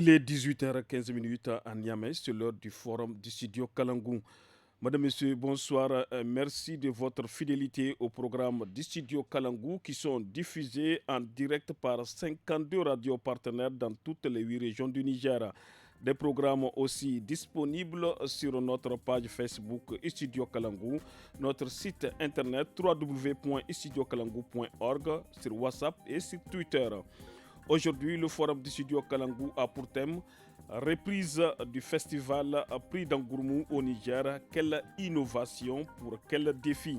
Il est 18h15 à Niamey, c'est l'heure du forum du studio Kalangou. Madame, Monsieur, bonsoir. Merci de votre fidélité au programme du studio Kalangou qui sont diffusés en direct par 52 radios partenaires dans toutes les 8 régions du Niger. Des programmes aussi disponibles sur notre page Facebook Studio Kalangou, notre site internet www.studiokalangou.org, sur WhatsApp et sur Twitter. Aujourd'hui, le forum du studio Kalangou a pour thème reprise du festival Prix d'Angourmou au Niger. Quelle innovation pour quel défi?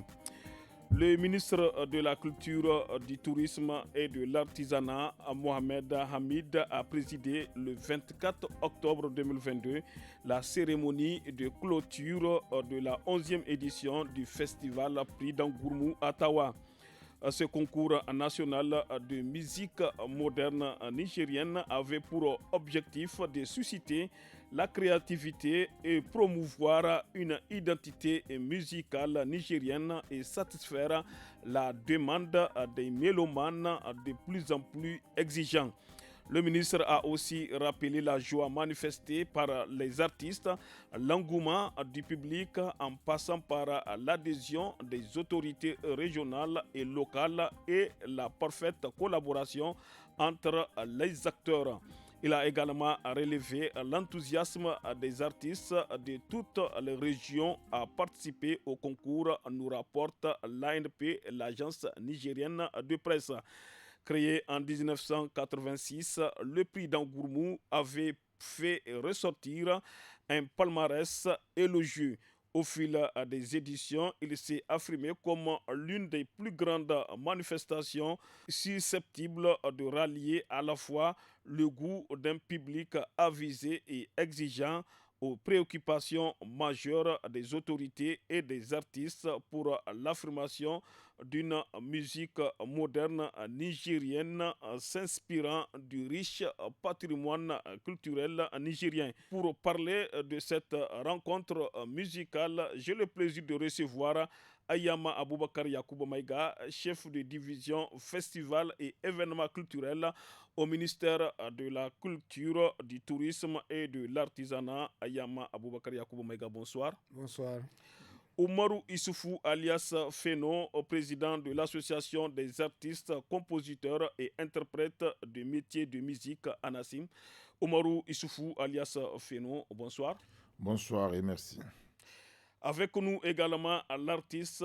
Le ministre de la Culture, du Tourisme et de l'Artisanat, Mohamed Hamid, a présidé le 24 octobre 2022 la cérémonie de clôture de la 11e édition du festival Prix d'Angourmou à Tawa. Ce concours national de musique moderne nigérienne avait pour objectif de susciter la créativité et promouvoir une identité musicale nigérienne et satisfaire la demande des mélomanes de plus en plus exigeants. Le ministre a aussi rappelé la joie manifestée par les artistes, l'engouement du public en passant par l'adhésion des autorités régionales et locales et la parfaite collaboration entre les acteurs. Il a également relevé l'enthousiasme des artistes de toutes les régions à participer au concours, nous rapporte l'ANP, l'agence nigérienne de presse. Créé en 1986, le prix d'Angourmou avait fait ressortir un palmarès élogieux. Au fil des éditions, il s'est affirmé comme l'une des plus grandes manifestations susceptibles de rallier à la fois le goût d'un public avisé et exigeant aux préoccupations majeures des autorités et des artistes pour l'affirmation d'une musique moderne nigérienne s'inspirant du riche patrimoine culturel nigérien. Pour parler de cette rencontre musicale, j'ai le plaisir de recevoir Ayama Aboubakar Yakuba Maïga, chef de division festival et événements culturels au ministère de la Culture, du Tourisme et de l'Artisanat. Ayama Aboubakar Yakuba Maïga, bonsoir. Bonsoir. Oumarou Issoufou alias Feno, président de l'Association des artistes, compositeurs et interprètes de métiers de musique Anassim. Oumarou Issoufou alias Feno, bonsoir. Bonsoir et merci. Avec nous également l'artiste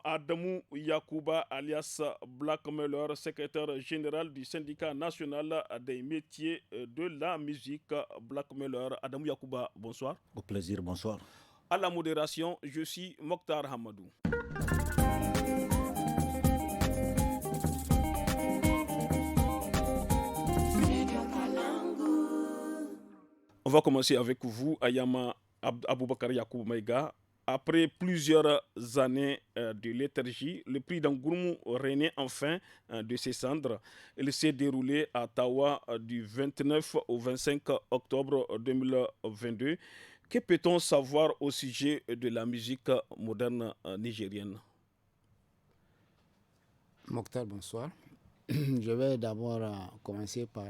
Adamou Yakouba alias Black Muller, secrétaire général du syndicat national des métiers de la musique Black Muller. Adamou Yakouba, bonsoir. Au plaisir, bonsoir. À la modération, je suis Mokhtar Hamadou. On va commencer avec vous, Ayama Aboubakar Yacoub Maïga. Après plusieurs années de léthargie, le prix d'Angourmou renaît enfin de ses cendres. Il s'est déroulé à Tawa du 29 au 25 octobre 2022. Que peut-on savoir au sujet de la musique moderne nigérienne? Mokhtar, bonsoir. Je vais d'abord commencer par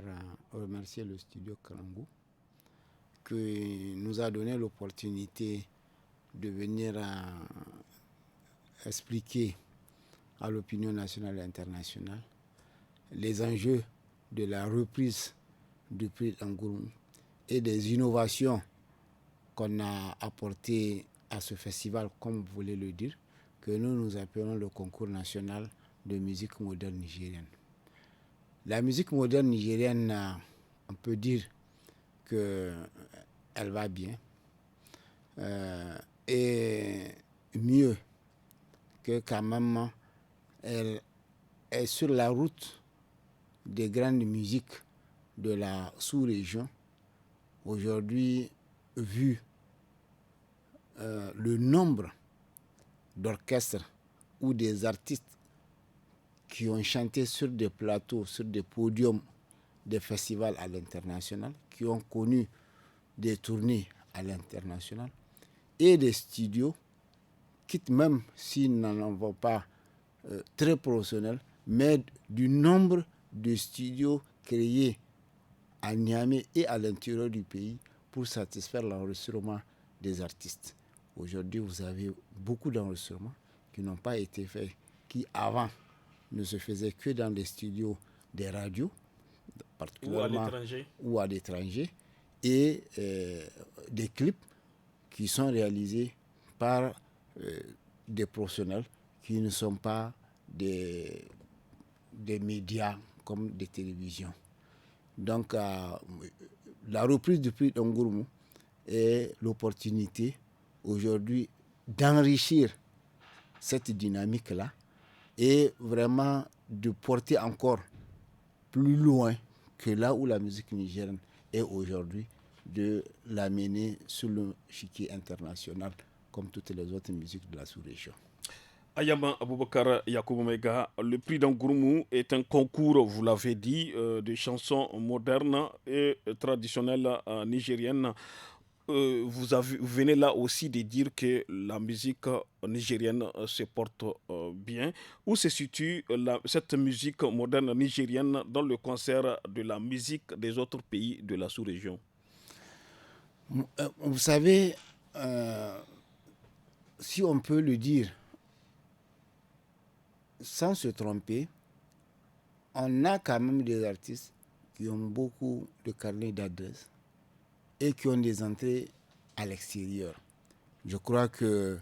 remercier le studio Karangou qui nous a donné l'opportunité de venir expliquer à l'opinion nationale et internationale les enjeux de la reprise du prix d'Angourmou et des innovations qu'on a apportées à ce festival, comme vous voulez le dire, que nous appelons le concours national de musique moderne nigérienne. La musique moderne nigérienne, on peut dire qu'elle va bien. Et mieux que quand même, elle est sur la route des grandes musiques de la sous-région. Aujourd'hui, vu le nombre d'orchestres ou des artistes qui ont chanté sur des plateaux, sur des podiums des festivals à l'international, qui ont connu des tournées à l'international, et des studios, quitte même s'ils n'en vont pas très professionnels, mais du nombre de studios créés à Niamey et à l'intérieur du pays pour satisfaire l'enregistrement des artistes. Aujourd'hui, vous avez beaucoup d'enregistrements qui n'ont pas été faits, qui avant ne se faisaient que dans les studios des radios, particulièrement ou à l'étranger, et des clips qui sont réalisés par des professionnels qui ne sont pas des médias comme des télévisions. Donc, la reprise du prix d'Angourmou est l'opportunité aujourd'hui d'enrichir cette dynamique-là et vraiment de porter encore plus loin que là où la musique nigérienne est aujourd'hui, de l'amener sur le chiquier international comme toutes les autres musiques de la sous-région. Ayama Aboubakar Yacoub Mega, le prix d'Angourmou est un concours, vous l'avez dit, de chansons modernes et traditionnelles nigériennes. Vous venez là aussi de dire que la musique nigérienne se porte bien. Où se situe cette musique moderne nigérienne dans le concert de la musique des autres pays de la sous-région? Vous savez, si on peut le dire, sans se tromper, on a quand même des artistes qui ont beaucoup de carnets d'adresses et qui ont des entrées à l'extérieur. Je crois que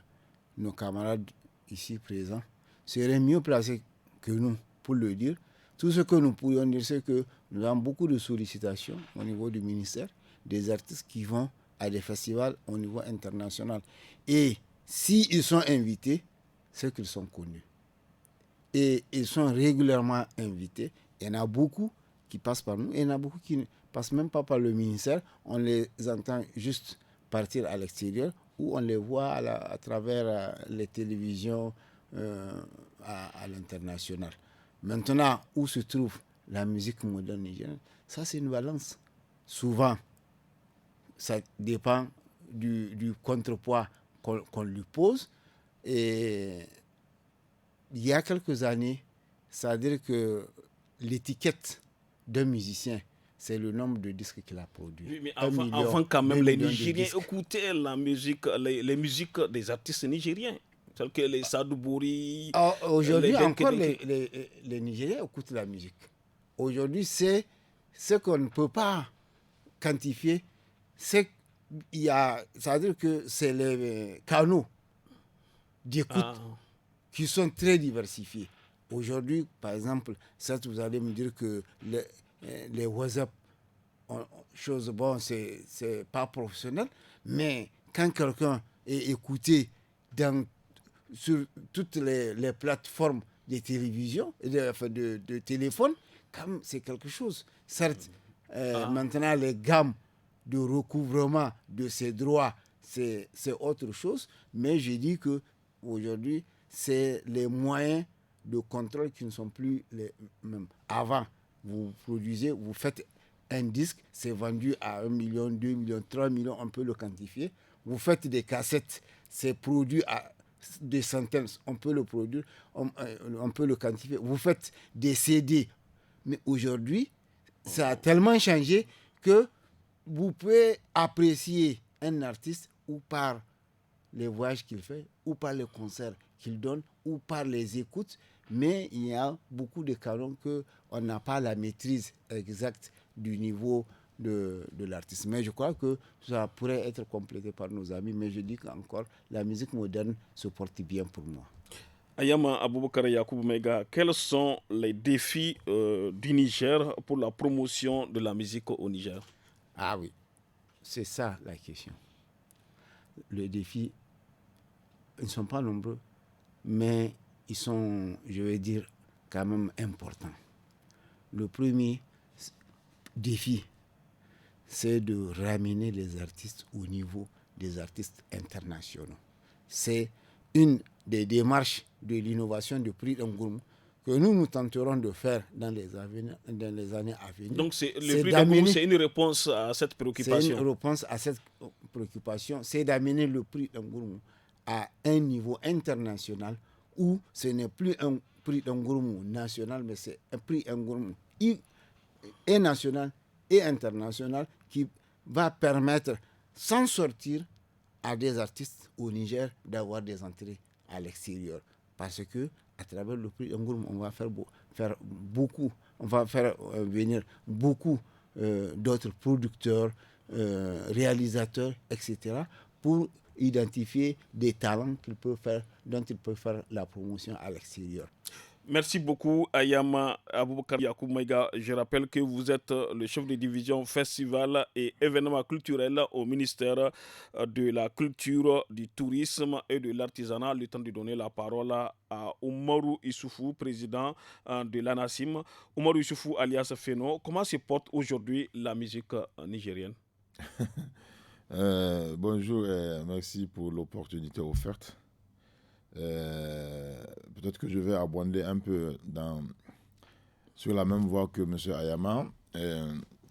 nos camarades ici présents seraient mieux placés que nous pour le dire. Tout ce que nous pourrions dire, c'est que nous avons beaucoup de sollicitations au niveau du ministère, des artistes qui vont à des festivals au niveau international. Et s'ils sont invités, c'est qu'ils sont connus. Et ils sont régulièrement invités. Il y en a beaucoup qui passent par nous et il y en a beaucoup qui ne passent même pas par le ministère. On les entend juste partir à l'extérieur ou on les voit à travers les télévisions à l'international. Maintenant, où se trouve la musique moderne nigérienne? Ça, c'est une balance. Souvent, ça dépend du contrepoids qu'on lui pose. Et il y a quelques années, c'est-à-dire que l'étiquette d'un musicien, c'est le nombre de disques qu'il a produits. Oui, mais avant quand même, les Nigériens écoutaient la musique, les musiques des artistes nigériens, tels que les Sadou Bouri. Aujourd'hui encore, les Nigériens écoutent la musique. Aujourd'hui, c'est ce qu'on ne peut pas quantifier. C'est-à-dire que c'est les canaux d'écoute qui sont très diversifiés. Aujourd'hui, par exemple, certes, vous allez me dire que les WhatsApp, c'est pas professionnel, mais quand quelqu'un est écouté sur toutes les plateformes de télévision, de téléphone, c'est quelque chose. Certes, maintenant, les gammes de recouvrement de ces droits, c'est autre chose, mais je dis qu'aujourd'hui, c'est les moyens de contrôle qui ne sont plus les mêmes. Avant, vous produisez, vous faites un disque, c'est vendu à 1 million, 2 millions, 3 millions, on peut le quantifier. Vous faites des cassettes, c'est produit à des centaines, on peut le produire, on peut le quantifier. Vous faites des CD, mais aujourd'hui, ça a tellement changé que vous pouvez apprécier un artiste ou par les voyages qu'il fait, ou par les concerts qu'il donne, ou par les écoutes, mais il y a beaucoup de canons qu'on n'a pas la maîtrise exacte du niveau de l'artiste. Mais je crois que ça pourrait être complété par nos amis, mais je dis qu'encore, la musique moderne se porte bien pour moi. Ayama Aboubakar Yacoub Mega, quels sont les défis du Niger pour la promotion de la musique au Niger? Ah oui, c'est ça la question. Les défis, ils ne sont pas nombreux, mais ils sont, je vais dire, quand même importants. Le premier défi, c'est de ramener les artistes au niveau des artistes internationaux. C'est une des démarches de l'innovation du prix d'Angourmou que nous tenterons de faire dans les années à venir. Donc le prix d'Angourmou, c'est une réponse à cette préoccupation. C'est une réponse à cette préoccupation, c'est d'amener le prix d'Angourmou à un niveau international où ce n'est plus un prix d'Angourmou national, mais c'est un prix d'Angourmou et national et internationale qui va permettre, sans sortir, à des artistes au Niger d'avoir des entrées à l'extérieur. Parce que à travers le prix Ngourou, on va faire beaucoup, on va faire venir beaucoup d'autres producteurs, réalisateurs, etc., pour identifier des talents dont ils peuvent faire la promotion à l'extérieur. Merci beaucoup, Ayama Aboubakar Yacoub Maïga. Je rappelle que vous êtes le chef de division festival et événements culturels au ministère de la Culture, du Tourisme et de l'Artisanat. Le temps de donner la parole à Oumarou Issoufou, président de l'ANASIM. Oumarou Issoufou, alias Feno, comment se porte aujourd'hui la musique nigérienne? Bonjour et merci pour l'opportunité offerte. Peut-être que je vais abonder un peu sur la même voie que M. Ayama,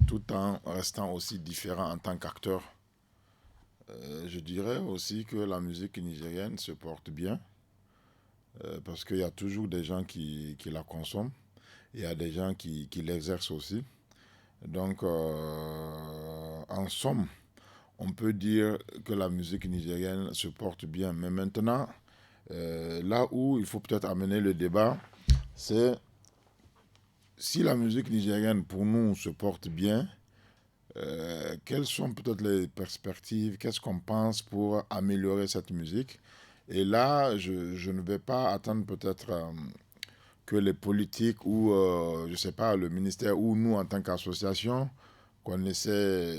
tout en restant aussi différent en tant qu'acteur. Je dirais aussi que la musique nigérienne se porte bien, parce qu'il y a toujours des gens qui la consomment, il y a des gens qui l'exercent aussi. Donc, en somme, on peut dire que la musique nigérienne se porte bien. Mais maintenant, là où il faut peut-être amener le débat, c'est si la musique nigérienne, pour nous, se porte bien, quelles sont peut-être les perspectives, qu'est-ce qu'on pense pour améliorer cette musique? Et là, je ne vais pas attendre peut-être que les politiques ou, je ne sais pas, le ministère ou nous, en tant qu'association, qu'on essaie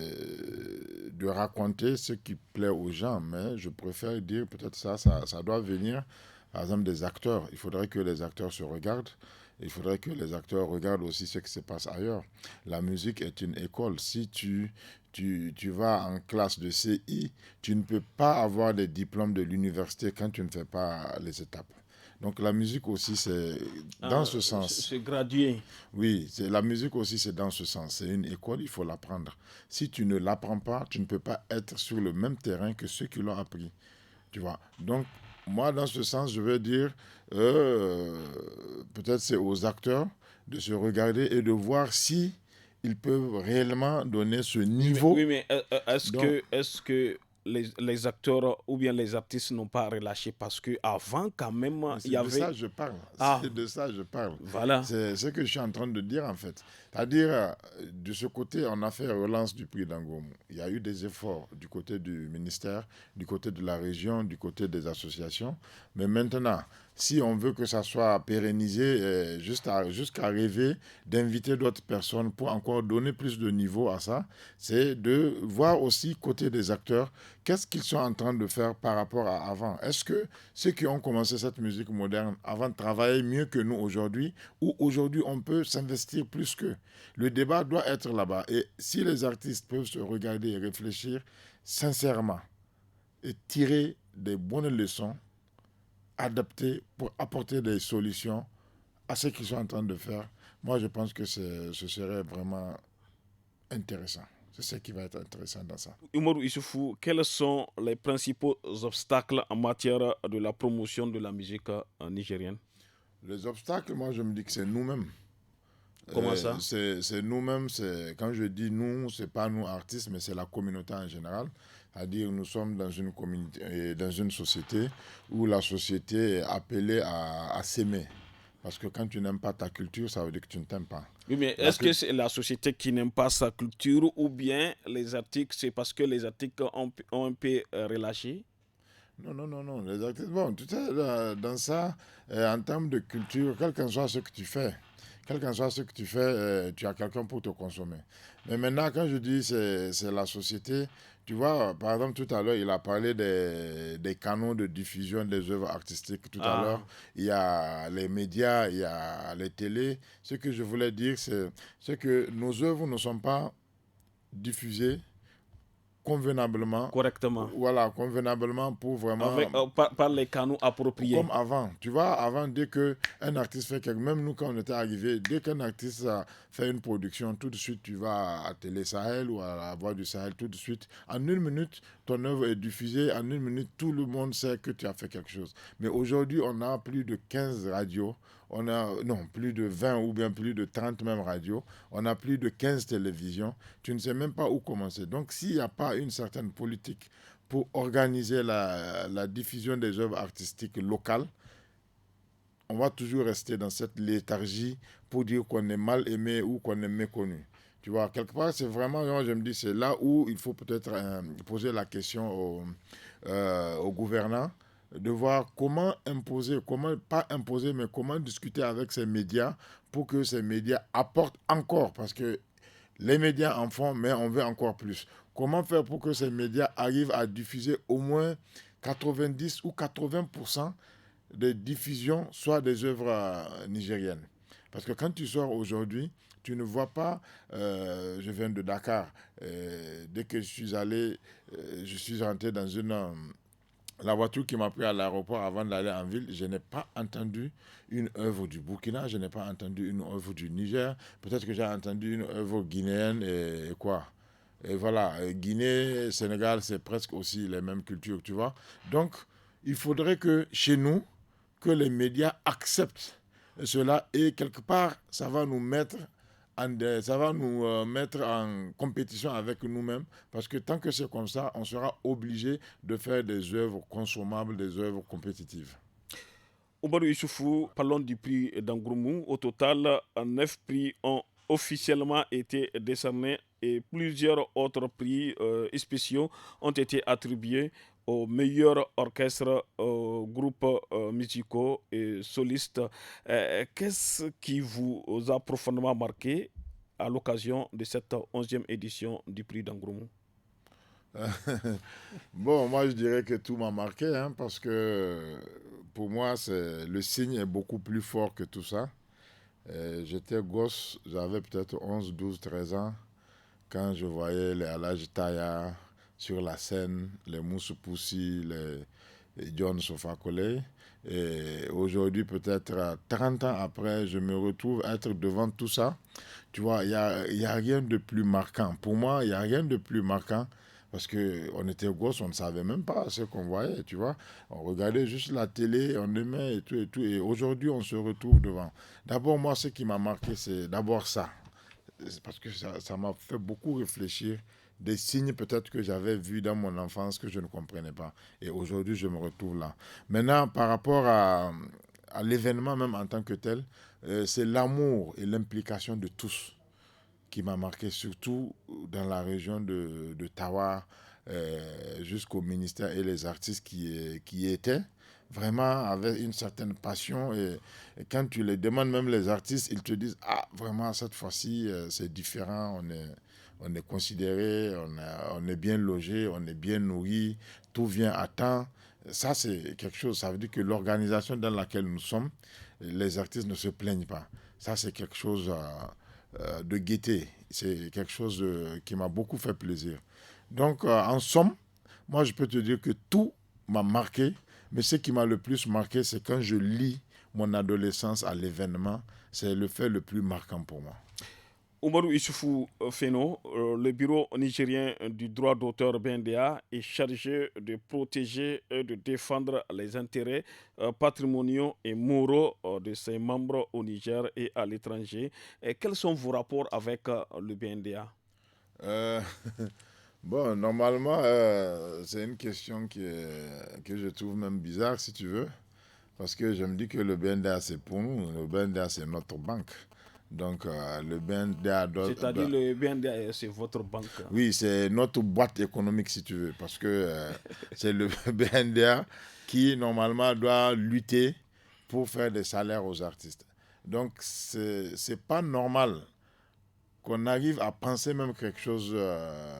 de raconter ce qui plaît aux gens. Mais je préfère dire peut-être ça doit venir, par exemple, des acteurs. Il faudrait que les acteurs se regardent. Il faudrait que les acteurs regardent aussi ce qui se passe ailleurs. La musique est une école. Si tu vas en classe de CI, tu ne peux pas avoir des diplômes de l'université quand tu ne fais pas les étapes. Donc la musique aussi, c'est dans ce sens. C'est gradué. Oui, la musique aussi, c'est dans ce sens. C'est une école, il faut l'apprendre. Si tu ne l'apprends pas, tu ne peux pas être sur le même terrain que ceux qui l'ont appris. Tu vois. Donc, moi, dans ce sens, je veux dire, peut-être c'est aux acteurs de se regarder et de voir si ils peuvent réellement donner ce niveau. Oui, mais est-ce que les acteurs ou bien les artistes n'ont pas relâché parce que avant quand même il y avait. C'est de ça que je parle. Ah, C'est de ça que je parle. voilà. C'est ce que je suis en train de dire en fait. C'est-à-dire, de ce côté, on a fait relance du prix d'Angoumou. Il y a eu des efforts du côté du ministère, du côté de la région, du côté des associations. Mais maintenant, si on veut que ça soit pérennisé, jusqu'à rêver d'inviter d'autres personnes pour encore donner plus de niveau à ça, c'est de voir aussi côté des acteurs, qu'est-ce qu'ils sont en train de faire par rapport à avant. Est-ce que ceux qui ont commencé cette musique moderne avant travaillaient mieux que nous aujourd'hui, ou aujourd'hui on peut s'investir plus qu'eux? Le débat doit être là-bas. Et si les artistes peuvent se regarder et réfléchir sincèrement et tirer des bonnes leçons, adaptées pour apporter des solutions à ce qu'ils sont en train de faire, moi je pense que ce serait vraiment intéressant. C'est ce qui va être intéressant dans ça. Umaru Issoufou, quels sont les principaux obstacles en matière de la promotion de la musique nigérienne? Les obstacles, moi je me dis que c'est nous-mêmes. Comment ça? C'est nous-mêmes, quand je dis nous, c'est pas nous artistes, mais c'est la communauté en général. C'est-à-dire nous sommes dans une communauté, dans une société où la société est appelée à s'aimer. Parce que quand tu n'aimes pas ta culture, ça veut dire que tu ne t'aimes pas. Oui, mais est-ce que c'est la société qui n'aime pas sa culture ou bien les articles, c'est parce que les articles ont un peu relâché? Non. Les artistes, bon, tout est dans ça, en termes de culture, quel qu'en soit ce que tu fais, tu as quelqu'un pour te consommer. Mais maintenant, quand je dis c'est la société, tu vois, par exemple, tout à l'heure, il a parlé des canaux de diffusion des œuvres artistiques. Tout à l'heure, il y a les médias, il y a les télés. Ce que je voulais dire, c'est que nos œuvres ne sont pas diffusées convenablement. Correctement. Voilà, convenablement pour vraiment. Par les canaux appropriés. Comme avant. Tu vois, avant, dès qu'un artiste fait quelque chose, même nous, quand on était arrivés, dès qu'un artiste fait une production, tout de suite, tu vas à Télé Sahel ou à la Voix du Sahel, tout de suite. En une minute, ton œuvre est diffusée, en 1 minute, tout le monde sait que tu as fait quelque chose. Mais aujourd'hui, on a plus de 15 radios, plus de 20 ou bien plus de 30 même radios, on a plus de 15 télévisions, tu ne sais même pas où commencer. Donc, s'il n'y a pas une certaine politique pour organiser la diffusion des œuvres artistiques locales, on va toujours rester dans cette léthargie pour dire qu'on est mal aimé ou qu'on est méconnu. Tu vois, quelque part, c'est vraiment, je me dis, c'est là où il faut peut-être poser la question aux gouvernants, de voir comment imposer, comment, pas imposer, mais comment discuter avec ces médias pour que ces médias apportent encore, parce que les médias en font, mais on veut encore plus. Comment faire pour que ces médias arrivent à diffuser au moins 90 ou 80% des diffusions, soit des œuvres nigériennes. Parce que quand tu sors aujourd'hui, tu ne vois pas, je viens de Dakar, dès que je suis rentré dans la voiture qui m'a pris à l'aéroport avant d'aller en ville, je n'ai pas entendu une œuvre du Burkina, je n'ai pas entendu une œuvre du Niger, peut-être que j'ai entendu une œuvre guinéenne et quoi. Et voilà, Guinée, Sénégal, c'est presque aussi les mêmes cultures, tu vois. Donc, il faudrait que chez nous, que les médias acceptent cela et quelque part, ça va nous mettre mettre en compétition avec nous-mêmes parce que tant que c'est comme ça, on sera obligé de faire des œuvres consommables, des œuvres compétitives. Oumarou Issoufou, parlons du prix d'Angourmou. Au total, 9 prix ont officiellement été décernés et plusieurs autres prix spéciaux ont été attribués aux meilleurs orchestres, groupes musicaux et solistes. Qu'est-ce qui vous a profondément marqué à l'occasion de cette 11e édition du prix d'Angourmou? Bon, moi je dirais que tout m'a marqué hein, parce que pour moi, le signe est beaucoup plus fort que tout ça. J'étais gosse, j'avais peut-être 11, 12, 13 ans quand je voyais les Alaj Taya sur la scène, les Moussou Poussi, les John Sofakole. Et aujourd'hui, peut-être 30 ans après, je me retrouve être devant tout ça. Tu vois, y a rien de plus marquant. Pour moi, il n'y a rien de plus marquant parce qu'on était gosses, on ne savait même pas ce qu'on voyait, tu vois. On regardait juste la télé, on aimait et tout et tout. Et aujourd'hui, on se retrouve devant. D'abord, moi, ce qui m'a marqué, c'est d'abord ça. C'est parce que ça m'a fait beaucoup réfléchir. Des signes peut-être que j'avais vus dans mon enfance que je ne comprenais pas. Et aujourd'hui, je me retrouve là. Maintenant, par rapport à l'événement même en tant que tel, c'est l'amour et l'implication de tous qui m'a marqué, surtout dans la région de Tawa, jusqu'au ministère et les artistes qui y étaient, vraiment avec une certaine passion. Et quand tu les demandes, même les artistes, ils te disent, ah, vraiment, cette fois-ci, c'est différent, on est considéré, on est bien logé, on est bien nourri, tout vient à temps. Ça, c'est quelque chose, ça veut dire que l'organisation dans laquelle nous sommes, les artistes ne se plaignent pas. Ça, c'est quelque chose de gaieté. C'est quelque chose qui m'a beaucoup fait plaisir. Donc, en somme, moi, je peux te dire que tout m'a marqué, mais ce qui m'a le plus marqué, c'est quand je lis mon adolescence à l'événement. C'est le fait le plus marquant pour moi. Oumarou Issoufou Feno, le bureau nigérien du droit d'auteur BNDA est chargé de protéger et de défendre les intérêts patrimoniaux et moraux de ses membres au Niger et à l'étranger. Et quels sont vos rapports avec le BNDA? Euh, bon, normalement, c'est une question que je trouve même bizarre, si tu veux, parce que je me dis que le BNDA, c'est pour nous, le BNDA, c'est notre banque. Donc, le BNDA C'est-à-dire le BNDA, c'est votre banque. Oui, c'est notre boîte économique, si tu veux, parce que c'est le BNDA qui, normalement, doit lutter pour faire des salaires aux artistes. Donc, c'est pas normal qu'on arrive à penser même que quelque chose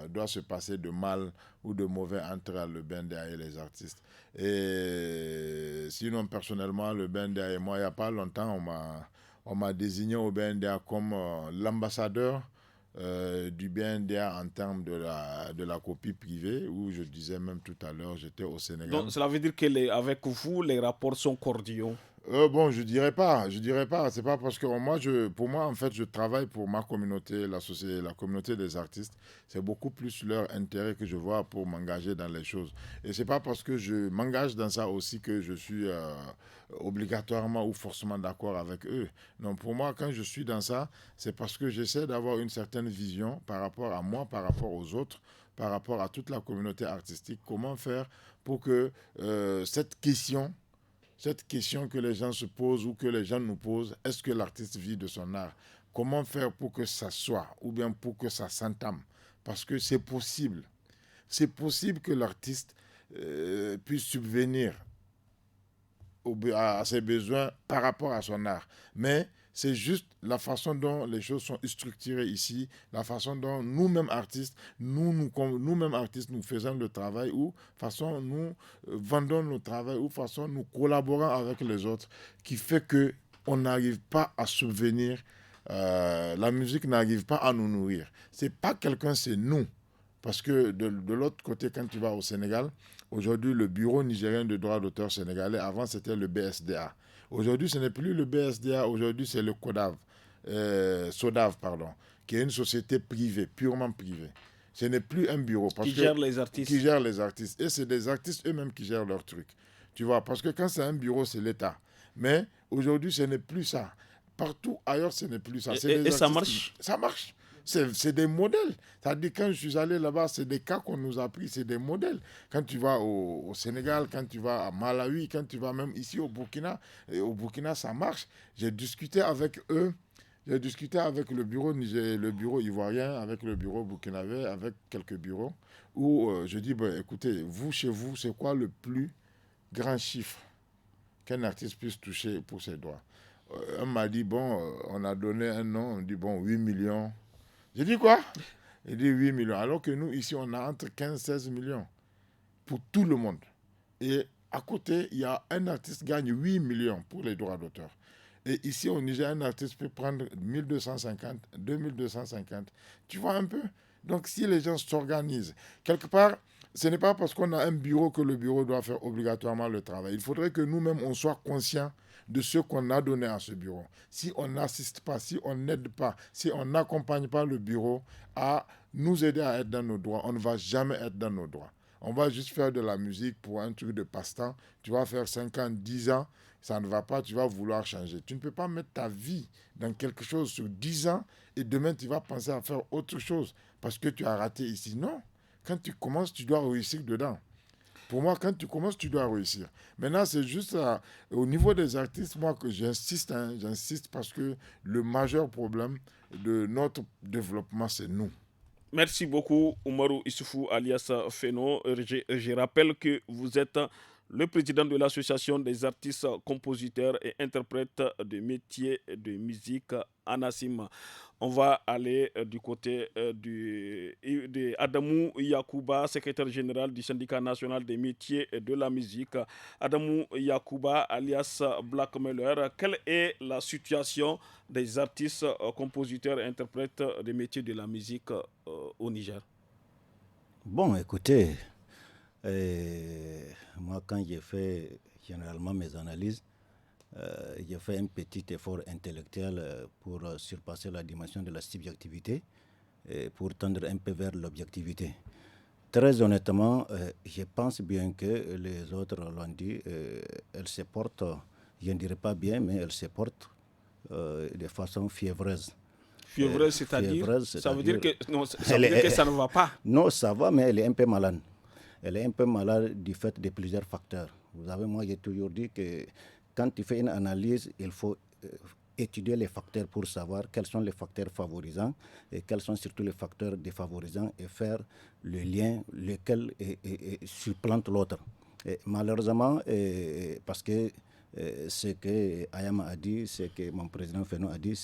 doit se passer de mal ou de mauvais entre le BNDA et les artistes. Et sinon, personnellement, le BNDA et moi, il n'y a pas longtemps, on m'a désigné au BNDA comme l'ambassadeur du BNDA en termes de la copie privée, où je disais même tout à l'heure, j'étais au Sénégal. Donc, cela veut dire que avec vous, les rapports sont cordiaux. Bon, je dirais pas. C'est pas parce que pour moi, en fait, je travaille pour ma communauté, la société, la communauté des artistes. C'est beaucoup plus leur intérêt que je vois pour m'engager dans les choses. Et c'est pas parce que je m'engage dans ça aussi que je suis obligatoirement ou forcément d'accord avec eux. Non, pour moi, quand je suis dans ça, c'est parce que j'essaie d'avoir une certaine vision par rapport à moi, par rapport aux autres, par rapport à toute la communauté artistique. Comment faire pour que cette question que les gens se posent ou que les gens nous posent, est-ce que l'artiste vit de son art? Comment faire pour que ça soit ou bien pour que ça s'entame? Parce que c'est possible. C'est possible que l'artiste puisse subvenir à ses besoins par rapport à son art. Mais c'est juste la façon dont les choses sont structurées ici, la façon dont nous-mêmes artistes, nous-mêmes artistes, nous faisons le travail ou façon nous vendons le travail ou façon nous collaborons avec les autres qui fait que on n'arrive pas à subvenir, la musique n'arrive pas à nous nourrir. C'est pas quelqu'un, c'est nous. Parce que de l'autre côté, quand tu vas au Sénégal, aujourd'hui, le Bureau nigérien de droit d'auteur sénégalais, avant c'était le BSDA. Aujourd'hui, ce n'est plus le BSDA, aujourd'hui c'est le SODAV, pardon, qui est une société privée, purement privée. Ce n'est plus un bureau. Qui gère les artistes. Qui gère les artistes. Et c'est des artistes eux-mêmes qui gèrent leurs trucs. Tu vois, parce que quand c'est un bureau, c'est l'État. Mais aujourd'hui, ce n'est plus ça. Partout ailleurs, ce n'est plus ça. Et ça marche? Ça marche. C'est des modèles. C'est-à-dire, quand je suis allé là-bas, c'est des cas qu'on nous a pris, c'est des modèles. Quand tu vas au Sénégal, quand tu vas à Malawi, quand tu vas même ici au Burkina, ça marche. J'ai discuté avec eux, j'ai discuté avec le bureau ivoirien, avec le bureau burkinabé, avec quelques bureaux, où je dis, ben, écoutez, vous, chez vous, c'est quoi le plus grand chiffre qu'un artiste puisse toucher pour ses droits? On m'a dit, bon, on a donné un nom, on dit, bon, 8 millions. J'ai dit quoi? Il dit 8 millions. Alors que nous, ici, on a entre 15 et 16 millions pour tout le monde. Et à côté, il y a un artiste qui gagne 8 millions pour les droits d'auteur. Et ici, au Niger, un artiste peut prendre 1250, 2250. Tu vois un peu? Donc, si les gens s'organisent, quelque part, ce n'est pas parce qu'on a un bureau que le bureau doit faire obligatoirement le travail. Il faudrait que nous-mêmes, on soit conscients de ce qu'on a donné à ce bureau. Si on n'assiste pas, si on n'aide pas, si on n'accompagne pas le bureau à nous aider à être dans nos droits, on ne va jamais être dans nos droits. On va juste faire de la musique pour un truc de passe-temps. Tu vas faire 5 ans, 10 ans, ça ne va pas, tu vas vouloir changer. Tu ne peux pas mettre ta vie dans quelque chose sur 10 ans et demain tu vas penser à faire autre chose parce que tu as raté ici. Non, quand tu commences, tu dois réussir dedans. Pour moi, quand tu commences, tu dois réussir. Maintenant, c'est juste au niveau des artistes, moi, que j'insiste, j'insiste parce que le majeur problème de notre développement, c'est nous. Merci beaucoup, Oumarou Issoufou alias Feno. Je rappelle que vous êtes le président de l'association des artistes, compositeurs et interprètes de métiers de musique Anassim. On va aller du côté de Adamou Yakouba, secrétaire général du syndicat national des métiers de la musique. Adamou Yakouba, alias Black Miller, quelle est la situation des artistes, compositeurs et interprètes des métiers de la musique au Niger? Bon, écoutez, moi, quand j'ai fait généralement mes analyses, j'ai fait un petit effort intellectuel pour surpasser la dimension de la subjectivité et pour tendre un peu vers l'objectivité. Très honnêtement, je pense bien que les autres l'ont dit, elle se porte, je ne dirais pas bien, mais elle se porte de façon fiévreuse. Fiévreuse, c'est-à-dire ça veut dire que, non, ça veut dire que ça ne va pas. Non, ça va, mais elle est un peu malade. Elle est un peu malade du fait de plusieurs facteurs. Vous savez, moi, j'ai toujours dit que quand tu fais une analyse, il faut étudier les facteurs pour savoir quels sont les facteurs favorisants et quels sont surtout les facteurs défavorisants et faire le lien lequel supplante l'autre. Malheureusement, parce que ce que Ayama a dit, ce que mon président Feno a dit,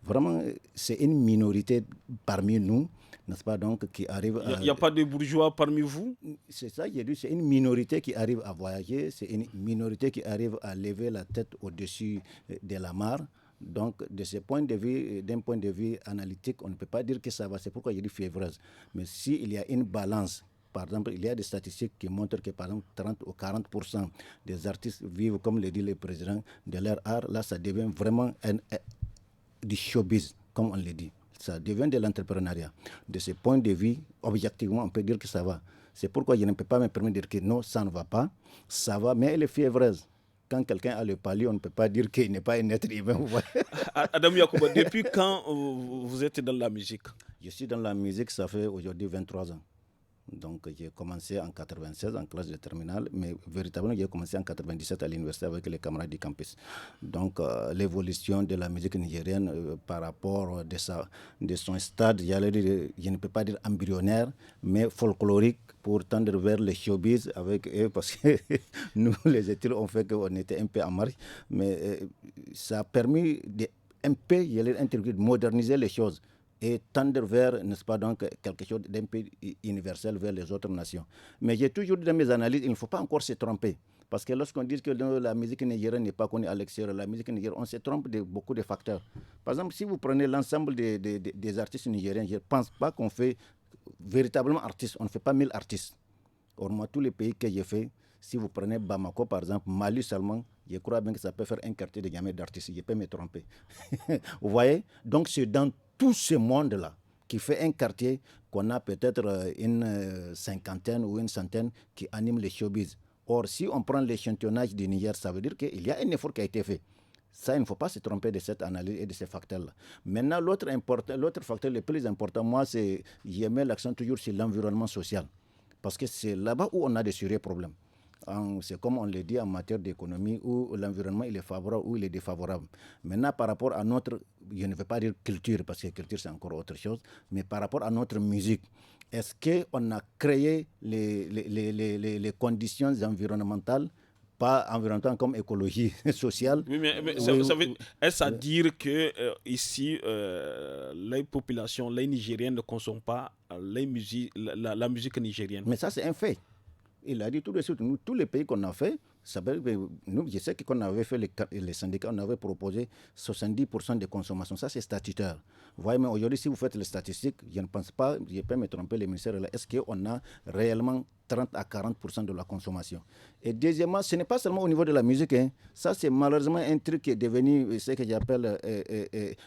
vraiment, c'est une minorité parmi nous, n'est-ce pas, donc, qui arrive à... Il n'y a pas de bourgeois parmi vous? C'est ça, j'ai dit, c'est une minorité qui arrive à voyager, c'est une minorité qui arrive à lever la tête au-dessus de la mare. Donc, de ce point de vue, d'un point de vue analytique, on ne peut pas dire que ça va. C'est pourquoi j'ai dit fiévreuse. Mais s'il y a une balance par exemple, il y a des statistiques qui montrent que, par exemple, 30 ou 40% des artistes vivent, comme le dit le président, de leur art. Là, ça devient vraiment du showbiz, comme on le dit. Ça devient de l'entrepreneuriat. De ce point de vue, objectivement, on peut dire que ça va. C'est pourquoi je ne peux pas me permettre de dire que non, ça ne va pas. Ça va, mais elle est fiévreuse. Quand quelqu'un a le palier, on ne peut pas dire qu'il n'est pas un être humain. Adam Yacouba, depuis quand vous êtes dans la musique? Je suis dans la musique, ça fait aujourd'hui 23 ans. Donc j'ai commencé en 96 en classe de terminale, mais véritablement j'ai commencé en 97 à l'université avec les camarades du campus. Donc l'évolution de la musique nigérienne par rapport de son stade, je ne peux pas dire embryonnaire, mais folklorique pour tendre vers les showbiz avec eux, parce que nous les études ont fait qu'on était un peu en marche, mais ça a permis un peu de moderniser les choses et tendre vers, n'est-ce pas, donc, quelque chose d'un peu universel vers les autres nations. Mais j'ai toujours dit dans mes analyses, il ne faut pas encore se tromper. Parce que lorsqu'on dit que la musique nigérienne n'est pas connue à l'extérieur, la musique nigérienne, on se trompe de beaucoup de facteurs. Par exemple, si vous prenez l'ensemble des artistes nigériens, je ne pense pas qu'on fait véritablement artistes. On ne fait pas 1000 artistes. Or, moi, tous les pays que j'ai fait, si vous prenez Bamako, par exemple, Mali seulement, je crois bien que ça peut faire un quartier de gamme d'artistes. Je peux me tromper. Vous voyez? Donc, c'est dans tout ce monde-là qui fait un quartier qu'on a peut-être une cinquantaine ou une centaine qui anime les showbiz. Or, si on prend l'échantillonnage du Niger, ça veut dire qu'il y a un effort qui a été fait. Ça, il ne faut pas se tromper de cette analyse et de ces facteurs-là. Maintenant, l'autre facteur le plus important, moi, c'est je mets l'accent toujours sur l'environnement social. Parce que c'est là-bas où on a des sérieux problèmes. C'est comme on le dit en matière d'économie, où l'environnement il est favorable ou il est défavorable. Maintenant, par rapport à notre, je ne veux pas dire culture, parce que culture c'est encore autre chose, mais par rapport à notre musique, est-ce qu'on a créé les conditions environnementales, pas environnementales comme écologie sociale? Oui, mais ça veut, est-ce à dire que ici, les populations, les Nigériennes ne consomment pas la musique nigérienne? Mais ça, c'est un fait. Il a dit tout de suite, nous, tous les pays qu'on a fait, ça veut dire que nous, je sais que quand on avait fait les syndicats, on avait proposé 70% de consommation. Ça, c'est statutaire. Vous voyez, mais aujourd'hui, si vous faites les statistiques, je ne pense pas, je peux me tromper, les ministères là, est-ce qu'on a réellement 30 à 40% de la consommation? Et deuxièmement, ce n'est pas seulement au niveau de la musique. Hein. Ça, c'est malheureusement un truc qui est devenu ce que j'appelle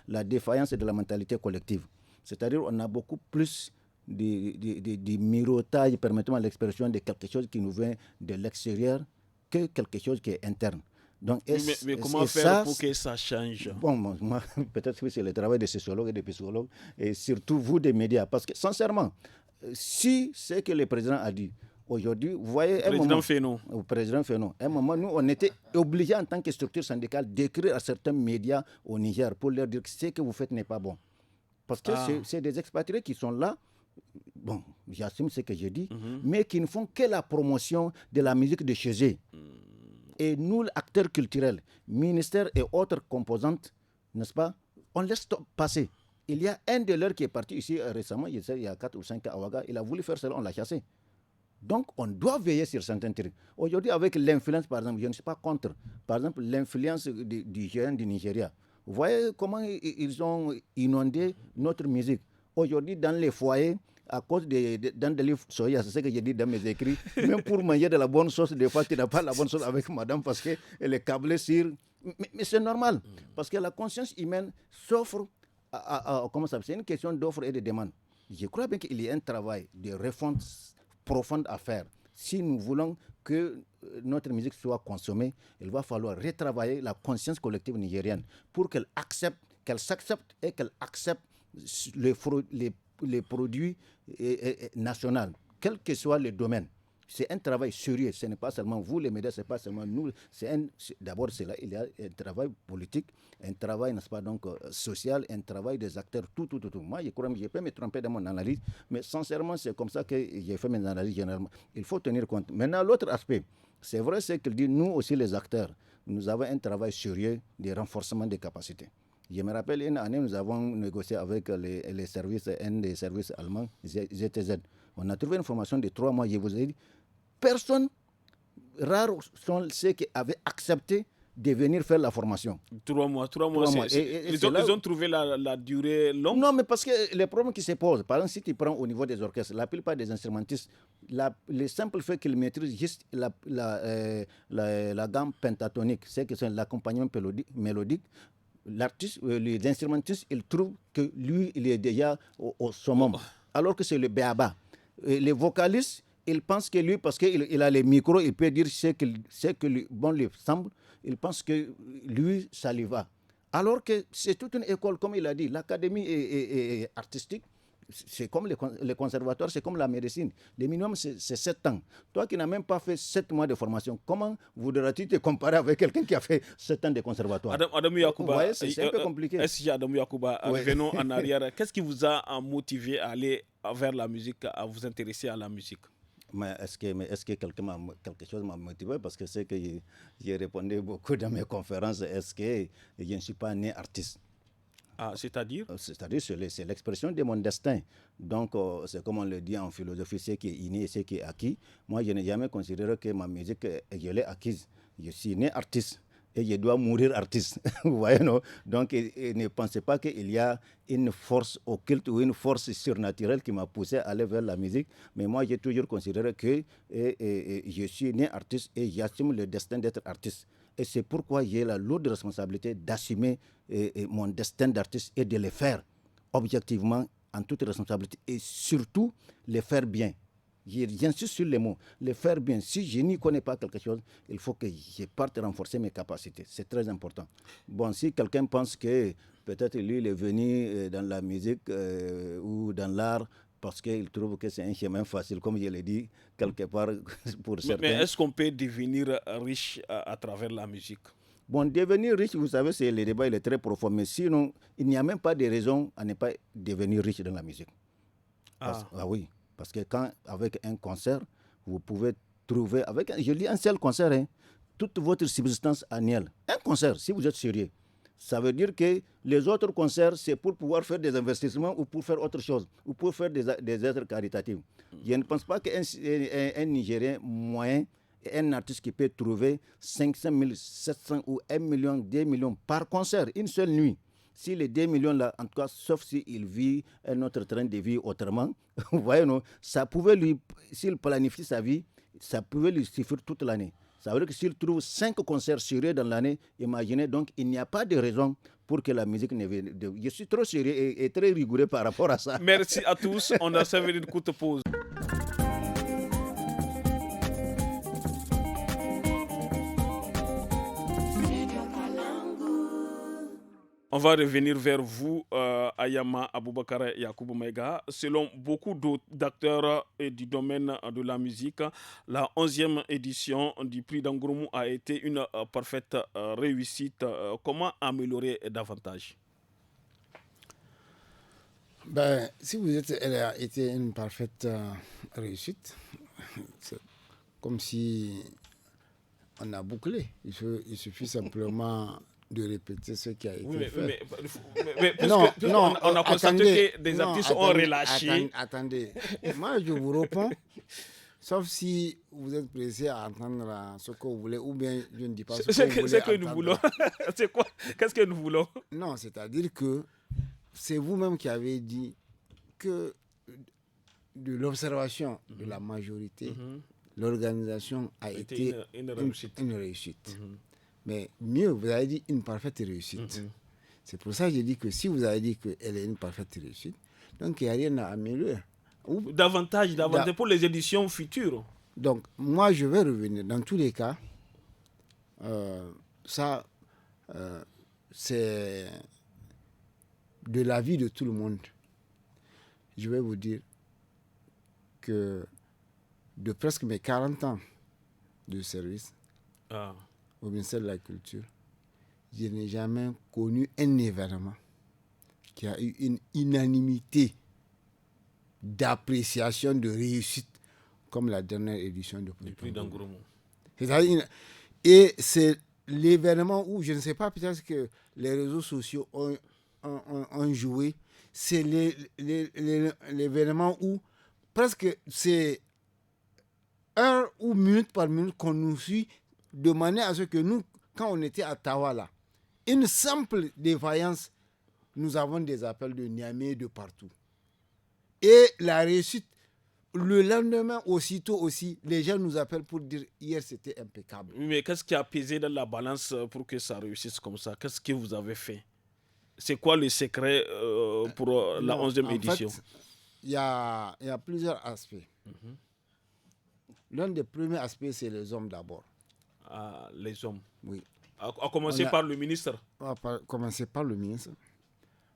la défaillance de la mentalité collective. C'est-à-dire qu'on a beaucoup plus des mirotages, permettez-moi l'expression, de quelque chose qui nous vient de l'extérieur que quelque chose qui est interne. Donc, mais comment faire pour que ça change? Bon, moi, peut-être que c'est le travail des sociologues et des psychologues, et surtout vous des médias. Parce que, sincèrement, si c'est que le président a dit, aujourd'hui, vous voyez... Le président Fénon. À un moment, nous, on était obligés en tant que structure syndicale d'écrire à certains médias au Niger pour leur dire que ce que vous faites n'est pas bon. Parce que c'est des expatriés qui sont là. Bon, j'assume ce que je dis, mais qui ne font que la promotion de la musique de chez eux. Et nous, acteurs culturels, ministères et autres composantes, n'est-ce pas, on laisse passer. Il y a un de leurs qui est parti ici récemment, il y a 4 ou 5 ans à Ouaga, il a voulu faire cela, on l'a chassé. Donc, on doit veiller sur certains trucs. Aujourd'hui, avec l'influence, par exemple, je ne suis pas contre, par exemple, l'influence du géant du Nigeria. Vous voyez comment ils ont inondé notre musique. Aujourd'hui, dans les foyers, à cause dans des livres soya, c'est ce que j'ai dit dans mes écrits, même pour manger de la bonne sauce, des fois, tu n'as pas la bonne sauce avec madame parce qu'elle est câblée sur... Mais c'est normal, parce que la conscience humaine s'offre comment ça, c'est une question d'offre et de demande. Je crois bien qu'il y a un travail de refonte profonde à faire. Si nous voulons que notre musique soit consommée, il va falloir retravailler la conscience collective nigérienne pour qu'elle s'accepte et qu'elle accepte les produits nationaux, quel que soit le domaine. C'est un travail sérieux. Ce n'est pas seulement vous, les médias, ce n'est pas seulement nous. D'abord, il y a un travail politique, un travail, n'est-ce pas, donc, social, un travail des acteurs, tout. Moi, je crois que je peux me tromper dans mon analyse, mais sincèrement, c'est comme ça que j'ai fait mes analyses généralement. Il faut tenir compte. Maintenant, l'autre aspect, c'est vrai ce qu'il dit, nous aussi, les acteurs, nous avons un travail sérieux de renforcement des capacités. Je me rappelle une année, nous avons négocié avec les services, un des services allemands, ZTZ. On a trouvé une formation de 3 mois, je vous ai dit. Personne, rares sont ceux qui avaient accepté de venir faire la formation. 3 mois. 3 mois. Ils ont trouvé la durée longue. Non, mais parce que les problèmes qui se posent, par exemple, si tu prends au niveau des orchestres, la plupart des instrumentistes, le simple fait qu'ils maîtrisent juste la gamme pentatonique, c'est que c'est l'accompagnement mélodique, l'artiste, les instrumentistes, ils trouvent que lui, il est déjà au summum, alors que c'est le béaba. Les vocalistes, ils pensent que lui, parce qu'il a les micros, il peut dire ce que lui semble, ils pensent que lui, ça lui va. Alors que c'est toute une école, comme il a dit, l'académie est artistique, c'est comme les conservatoires, c'est comme la médecine. Le minimum, c'est 7 ans. Toi qui n'as même pas fait 7 mois de formation, comment voudras-tu te comparer avec quelqu'un qui a fait 7 ans de conservatoire? Adam Yacouba, c'est un peu compliqué. SG Adam Yacouba, revenons en arrière. Qu'est-ce qui vous a motivé à aller vers la musique, à vous intéresser à la musique? Mais est-ce que quelque chose m'a motivé? Parce que c'est que j'ai répondu beaucoup dans mes conférences. Est-ce que je ne suis pas né artiste? Ah, c'est-à-dire? C'est-à-dire, c'est l'expression de mon destin. Donc, c'est comme on le dit en philosophie, ce qui est inné et ce qui est acquis. Moi, je n'ai jamais considéré que ma musique, je l'ai acquise. Je suis né artiste et je dois mourir artiste. Vous voyez, non? Donc, ne pensez pas qu'il y a une force occulte ou une force surnaturelle qui m'a poussé à aller vers la musique. Mais moi, j'ai toujours considéré que je suis né artiste et j'assume le destin d'être artiste. Et c'est pourquoi j'ai la lourde responsabilité d'assumer mon destin d'artiste et de le faire objectivement, en toute responsabilité, et surtout le faire bien. J'insiste sur les mots, le faire bien. Si je n'y connais pas quelque chose, il faut que je parte renforcer mes capacités. C'est très important. Bon, si quelqu'un pense que peut-être lui, il est venu dans la musique ou dans l'art parce qu'il trouve que c'est un chemin facile, comme je l'ai dit, quelque part pour certains. Mais est-ce qu'on peut devenir riche à travers la musique? Bon, devenir riche, vous savez, le débat il est très profond, mais sinon, il n'y a même pas de raison à ne pas devenir riche dans la musique. Oui, parce que avec un concert, vous pouvez trouver, je dis un seul concert, toute votre subsistance annuelle. Un concert, si vous êtes sérieux. Ça veut dire que les autres concerts, c'est pour pouvoir faire des investissements ou pour faire autre chose, ou pour faire des œuvres caritatives. Je ne pense pas qu'un Nigérien moyen, un artiste qui peut trouver 500 000, 700 ou 1 million, 2 millions par concert, une seule nuit. Si les 2 millions là, en tout cas, sauf s'il vit un autre train de vie autrement, vous voyez, non, ça pouvait lui, s'il planifie sa vie, ça pouvait lui suffire toute l'année. Ça veut dire que s'il trouve 5 concerts sérieux dans l'année, imaginez donc, il n'y a pas de raison pour que la musique ne vienne. Je suis trop sérieux et très rigoureux par rapport à ça. Merci à tous. On a servi une courte pause. On va revenir vers vous, Ayama Aboubakar Yacoub Maïga. Selon beaucoup d'acteurs du domaine de la musique, la 11e édition du prix d'Angourmou a été une parfaite réussite. Comment améliorer davantage? Si vous êtes, elle a été une parfaite réussite. C'est comme si on a bouclé. Il suffit simplement de répéter ce qui a été fait. Mais on a constaté que des artistes ont relâché. Attendez, moi je vous réponds, sauf si vous êtes pressé à entendre ce que vous voulez, ou bien je ne dis pas ce que vous voulez. C'est que nous voulons. C'est quoi? Qu'est-ce que nous voulons? Non, c'est-à-dire que c'est vous-même qui avez dit que de l'observation de la majorité, l'organisation a été une réussite. Mais mieux, vous avez dit une parfaite réussite. C'est pour ça que j'ai dit que si vous avez dit qu'elle est une parfaite réussite, donc il n'y a rien à améliorer. Davantage pour les éditions futures. Donc, moi, je vais revenir. Dans tous les cas, c'est de l'avis de tout le monde. Je vais vous dire que de presque mes 40 ans de service, au ministère de la Culture, je n'ai jamais connu un événement qui a eu une unanimité d'appréciation, de réussite, comme la dernière édition du prix d'Angourmou. Et c'est l'événement où, je ne sais pas, peut-être que les réseaux sociaux ont joué, c'est l'événement où presque c'est heure ou minute par minute qu'on nous suit de manière à ce que nous, quand on était à Tawala, une simple défaillance, nous avons des appels de Niamey de partout. Et la réussite, le lendemain, aussitôt aussi, les gens nous appellent pour dire hier c'était impeccable. Mais qu'est-ce qui a pesé dans la balance pour que ça réussisse comme ça? Qu'est-ce que vous avez fait? C'est quoi le secret pour la 11e édition? En fait, il y a plusieurs aspects. L'un des premiers aspects, c'est les hommes d'abord. Ah, les hommes. Oui. À commencer par le ministre. On va commencer par le ministre.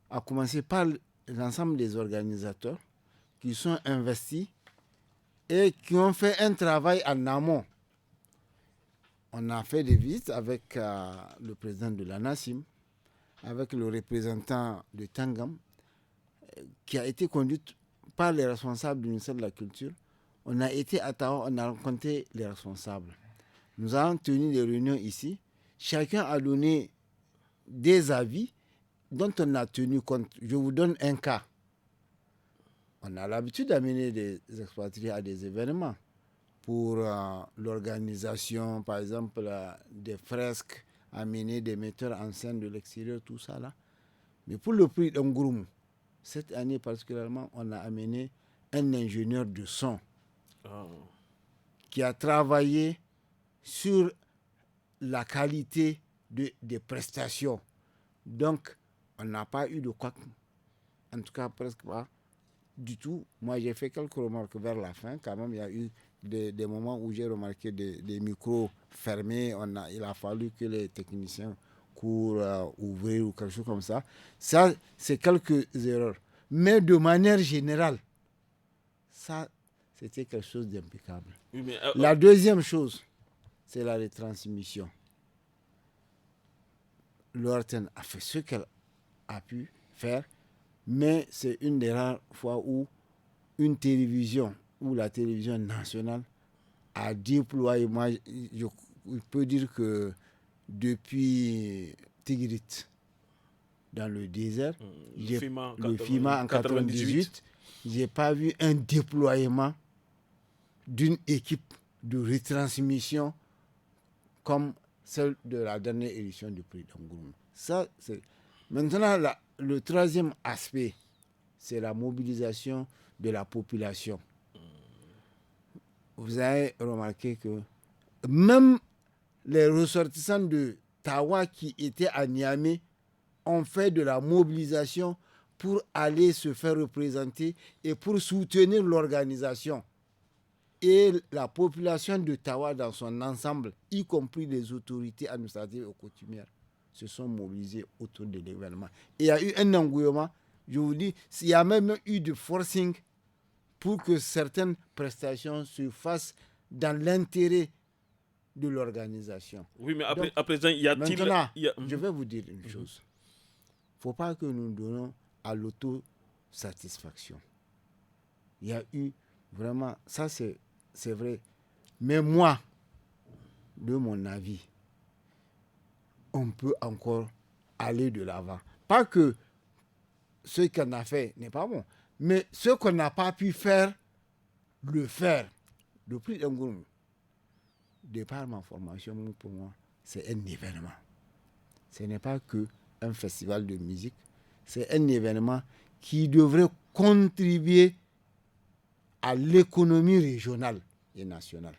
À commencer par l'ensemble des organisateurs qui sont investis et qui ont fait un travail en amont. On a fait des visites avec le président de la NASIM, avec le représentant de Tangam, qui a été conduite par les responsables du ministère de la Culture. On a été à Tawa, on a rencontré les responsables. Nous avons tenu des réunions ici. Chacun a donné des avis dont on a tenu compte. Je vous donne un cas. On a l'habitude d'amener des expatriés à des événements pour l'organisation, par exemple, des fresques, amener des metteurs en scène de l'extérieur, tout ça là. Mais pour le prix d'Angouroumou, cette année particulièrement, on a amené un ingénieur de son qui a travaillé sur la qualité des prestations. Donc, on n'a pas eu de quoi, en tout cas presque pas du tout. Moi, j'ai fait quelques remarques vers la fin. Quand même, il y a eu des moments où j'ai remarqué des micros fermés. Il a fallu que les techniciens courent ouvrir ou quelque chose comme ça. Ça, c'est quelques erreurs. Mais de manière générale, ça, c'était quelque chose d'impeccable. Oui, mais, la deuxième chose, c'est la retransmission. L'ORTN a fait ce qu'elle a pu faire, mais c'est une des rares fois où une télévision, ou la télévision nationale, a déployé. Moi, je peux dire que depuis Tigrit, dans le désert, le FIMA en 98, je n'ai pas vu un déploiement d'une équipe de retransmission comme celle de la dernière édition du prix d'Angouroumou. Ça, c'est... Maintenant, le troisième aspect, c'est la mobilisation de la population. Vous avez remarqué que même les ressortissants de Tawa qui étaient à Niamey ont fait de la mobilisation pour aller se faire représenter et pour soutenir l'organisation. Et la population de Tawa dans son ensemble, y compris les autorités administratives et coutumières, se sont mobilisés autour de l'événement. Et il y a eu un engouement, je vous dis, il y a même eu du forcing pour que certaines prestations se fassent dans l'intérêt de l'organisation. Oui, mais à présent, y a-t-il... Maintenant, je vais vous dire une chose. Il ne faut pas que nous donnons à l'autosatisfaction. Il y a eu vraiment... Ça, c'est vrai. Mais moi, de mon avis, on peut encore aller de l'avant. Pas que ce qu'on a fait n'est pas bon, mais ce qu'on n'a pas pu faire, le faire. Le prix d'Angouroumou, de par ma formation, pour moi, c'est un événement. Ce n'est pas qu'un festival de musique, c'est un événement qui devrait contribuer à l'économie régionale et nationale.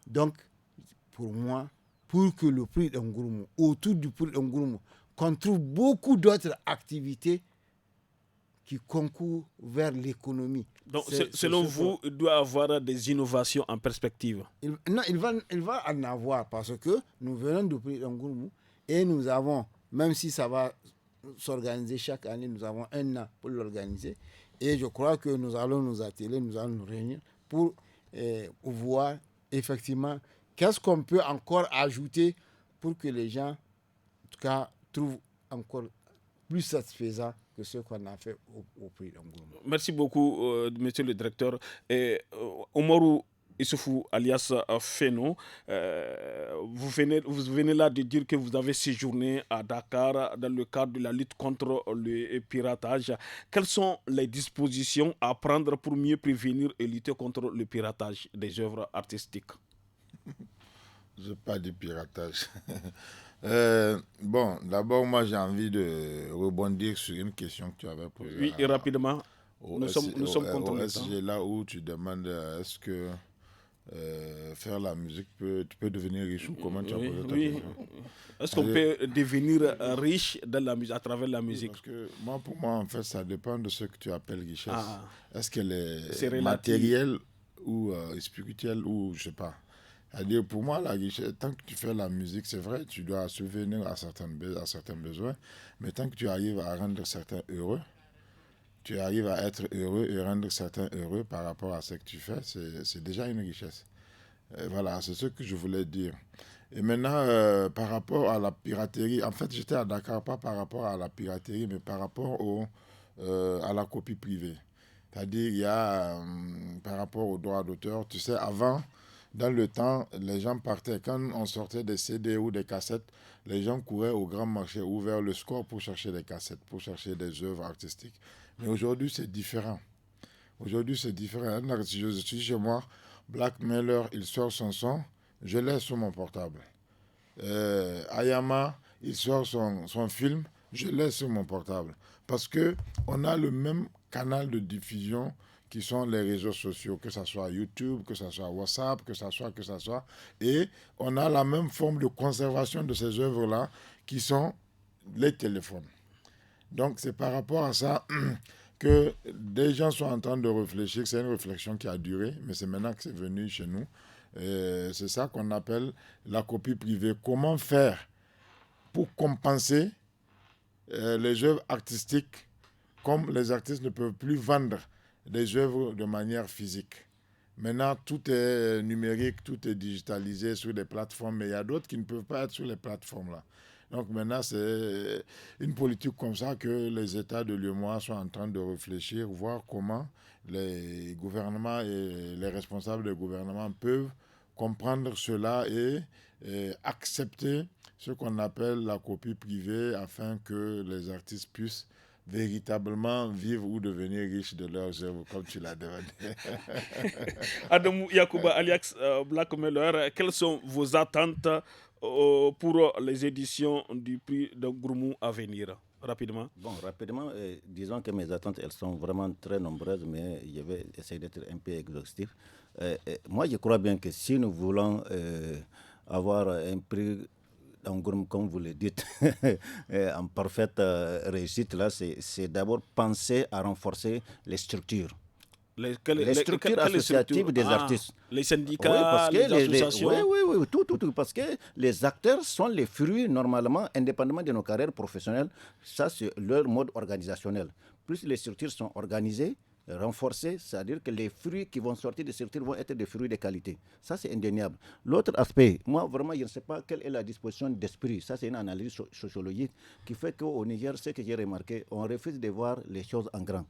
Donc, pour moi, pour que le prix d'Angouroumou, autour du prix d'Angouroumou, qu'on trouve beaucoup d'autres activités qui concourent vers l'économie. Donc, selon vous, il doit y avoir des innovations en perspective? Il va en avoir parce que nous venons du prix d'Angouroumou et nous avons, même si ça va s'organiser chaque année, nous avons un an pour l'organiser. Et je crois que nous allons nous atteler, nous allons nous réunir pour voir effectivement qu'est-ce qu'on peut encore ajouter pour que les gens, en tout cas, trouvent encore plus satisfaisant que ce qu'on a fait au prix d'Angouroumou. Merci beaucoup, monsieur le directeur. Omarou Issoufou, alias Feno, vous venez là de dire que vous avez séjourné à Dakar dans le cadre de la lutte contre le piratage. Quelles sont les dispositions à prendre pour mieux prévenir et lutter contre le piratage des œuvres artistiques? Je n'ai pas dit piratage. Bon, d'abord, moi, j'ai envie de rebondir sur une question que tu avais posée. Oui, et rapidement. Nous sommes contre le temps. SG, là où tu demandes est-ce que faire la musique, tu peux devenir riche ou comment tu as posé ta question. Est-ce qu'on peut devenir riche dans la musique, à travers la musique? Parce que pour moi, en fait, ça dépend de ce que tu appelles richesse. Est-ce qu'elle est relatif. Matérielle ou spirituelle ou je sais pas. C'est-à-dire, pour moi, la richesse, tant que tu fais la musique, c'est vrai, tu dois subvenir à certains besoins, mais tant que tu arrives à rendre certains heureux, tu arrives à être heureux et rendre certains heureux par rapport à ce que tu fais, c'est déjà une richesse. Voilà, c'est ce que je voulais dire. Et maintenant, par rapport à la piraterie, en fait, j'étais à Dakar, pas par rapport à la piraterie, mais par rapport à la copie privée. C'est-à-dire, il y a, par rapport aux droits d'auteur, tu sais, avant, dans le temps, les gens partaient. Quand on sortait des CD ou des cassettes, les gens couraient au grand marché ou vers le score pour chercher des cassettes, pour chercher des œuvres artistiques. Mais aujourd'hui, c'est différent. Aujourd'hui, c'est différent. Je suis chez moi, Black Mailer, il sort son son, je l'ai sur mon portable. Ayama, il sort son film, je l'ai sur mon portable. Parce qu'on a le même canal de diffusion qui sont les réseaux sociaux, que ce soit YouTube, que ce soit WhatsApp, que ce soit. Et on a la même forme de conservation de ces œuvres-là qui sont les téléphones. Donc c'est par rapport à ça que des gens sont en train de réfléchir. C'est une réflexion qui a duré, mais c'est maintenant que c'est venu chez nous. C'est ça qu'on appelle la copie privée. Comment faire pour compenser les œuvres artistiques, comme les artistes ne peuvent plus vendre des œuvres de manière physique. Maintenant, tout est numérique, tout est digitalisé sur des plateformes, mais il y a d'autres qui ne peuvent pas être sur les plateformes-là. Donc maintenant, c'est une politique comme ça que les États de l'UEMOA sont en train de réfléchir, voir comment les gouvernements et les responsables des gouvernements peuvent comprendre cela et accepter ce qu'on appelle la copie privée afin que les artistes puissent véritablement vivre ou devenir riches de leurs œuvres, comme tu l'as demandé. Adamou Yacouba alias Black Mailer, quelles sont vos attentes pour les éditions du prix de Gourmou à venir? Rapidement. Bon, rapidement, disons que mes attentes, elles sont vraiment très nombreuses, mais je vais essayer d'être un peu exhaustif. Moi, je crois bien que si nous voulons avoir un prix comme vous le dites, en parfaite réussite, là, c'est d'abord penser à renforcer les structures. Les structures associatives des artistes. Les syndicats, les associations. Oui, tout. Parce que les acteurs sont les fruits, normalement, indépendamment de nos carrières professionnelles. Ça, c'est leur mode organisationnel. Plus les structures sont organisées, renforcées, c'est-à-dire que les fruits qui vont sortir des structures vont être des fruits de qualité. Ça, c'est indéniable. L'autre aspect, moi, vraiment, je ne sais pas quelle est la disposition d'esprit. Ça, c'est une analyse sociologique qui fait qu'au Niger, ce que j'ai remarqué, on refuse de voir les choses en grand.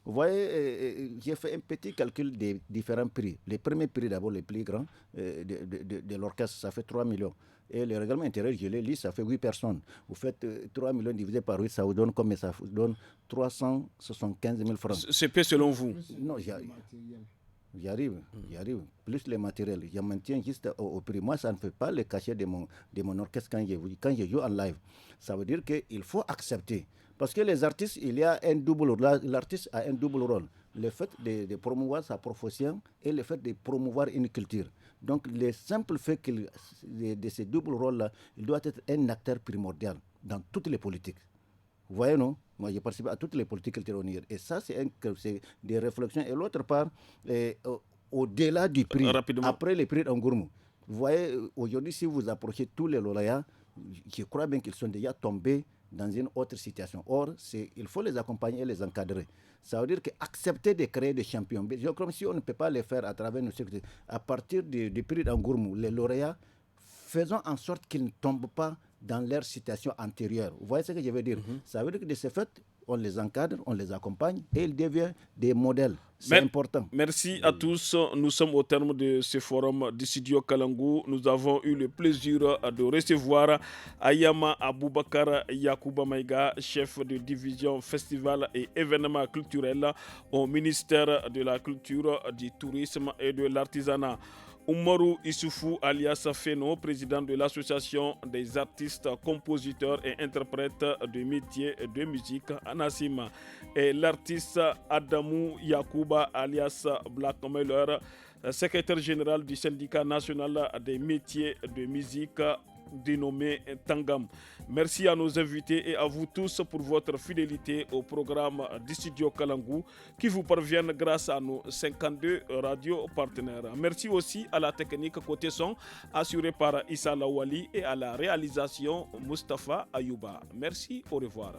Vous voyez, j'ai fait un petit calcul des différents prix. Les premiers prix, d'abord, les plus grands de l'orchestre, ça fait 3 millions. Et le règlement intérieur, je l'ai lu, ça fait 8 personnes. Vous faites 3 millions divisé par 8, ça vous donne combien? Ça vous donne 375 000 francs. C'est peu selon vous? Non, j'y arrive. Plus les matériels. Je maintiens juste au prix. Moi, ça ne fait pas le cachet de mon orchestre quand je joue en live. Ça veut dire qu'il faut accepter. Parce que les artistes, il y a un double rôle. L'artiste a un double rôle. Le fait de promouvoir sa profession et le fait de promouvoir une culture. Donc, le simple fait de ce double rôle-là, il doit être un acteur primordial dans toutes les politiques. Vous voyez, non? Moi, j'ai participé à toutes les politiques culturelles au Niger. Et ça, c'est des réflexions. Et l'autre part, au-delà du prix, après les prix d'Angourmou, vous voyez, aujourd'hui, si vous approchez tous les lauréats, je crois bien qu'ils sont déjà tombés dans une autre situation. Or, il faut les accompagner et les encadrer. Ça veut dire qu'accepter de créer des champions, je crois que si on ne peut pas les faire à travers nos circuits, à partir du prix d'Angourmou, les lauréats, faisons en sorte qu'ils ne tombent pas dans leur situation antérieure. Vous voyez ce que je veux dire? Ça veut dire que de ce fait, on les encadre, on les accompagne et ils deviennent des modèles. C'est important. Merci à tous. Nous sommes au terme de ce forum du studio Kalangou. Nous avons eu le plaisir de recevoir Ayama Aboubakar Yacouba Maïga, chef de division festival et événements culturels au ministère de la Culture, du Tourisme et de l'Artisanat. Oumarou Issoufou alias Feno, président de l'association des artistes, compositeurs et interprètes de métiers de musique Anasima, et l'artiste Adamou Yakouba alias Black Miller, secrétaire général du syndicat national des métiers de musique dénommé Tangam. Merci à nos invités et à vous tous pour votre fidélité au programme du studio Kalangou qui vous parviennent grâce à nos 52 radios partenaires. Merci aussi à la technique côté son assurée par Issa Lawali et à la réalisation Mustapha Ayouba. Merci, au revoir.